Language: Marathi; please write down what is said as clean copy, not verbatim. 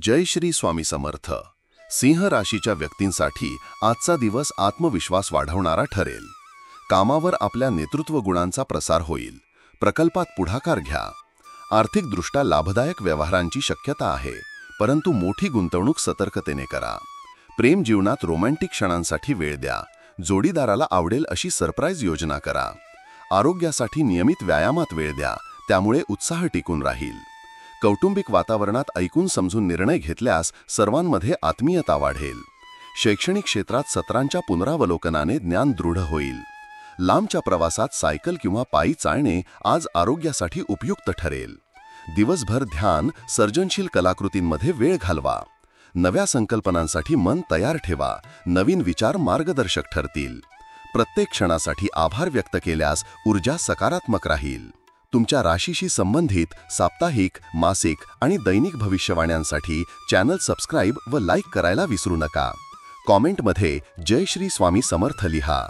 जय श्री स्वामी समर्थ. सिंह राशीच्या व्यक्तींसाठी आजचा दिवस आत्मविश्वास वाढवणारा ठरेल. कामावर आपल्या नेतृत्व गुणांचा प्रसार होईल. प्रकल्पात पुढाकार घ्या. आर्थिकदृष्ट्या लाभदायक व्यवहारांची शक्यता आहे, परंतु मोठी गुंतवणूक सतर्कतेने करा. प्रेम जीवनात रोमॅन्टिक क्षणांसाठी वेळ द्या. जोडीदाराला आवडेल अशी सरप्राईज योजना करा. आरोग्यासाठी नियमित व्यायामात वेळ द्या, त्यामुळे उत्साह टिकून राहील. कौटुंबिक वातावरणात ऐकून समजून निर्णय घेतल्यास सर्वांमध्ये आत्मीयता वाढेल. शैक्षणिक क्षेत्रात सत्रांच्या पुनरावलोकनाने ज्ञान दृढ होईल. लांबच्या प्रवासात सायकल किंवा पायी चालणे आज आरोग्यासाठी उपयुक्त ठरेल. दिवसभर ध्यान, सर्जनशील कलाकृतींमध्ये वेळ घालवा. नव्या संकल्पनांसाठी मन तयार ठेवा. नवीन विचार मार्गदर्शक ठरतील. प्रत्येक क्षणासाठी आभार व्यक्त केल्यास ऊर्जा सकारात्मक राहील. तुमच्या राशीशी संबंधित साप्ताहिक, मासिक आणि दैनिक भविष्यवाण्यांसाठी चॅनल सबस्क्राईब व लाईक करायला विसरू नका. कॉमेंटमध्ये जय श्री स्वामी समर्थ लिहा.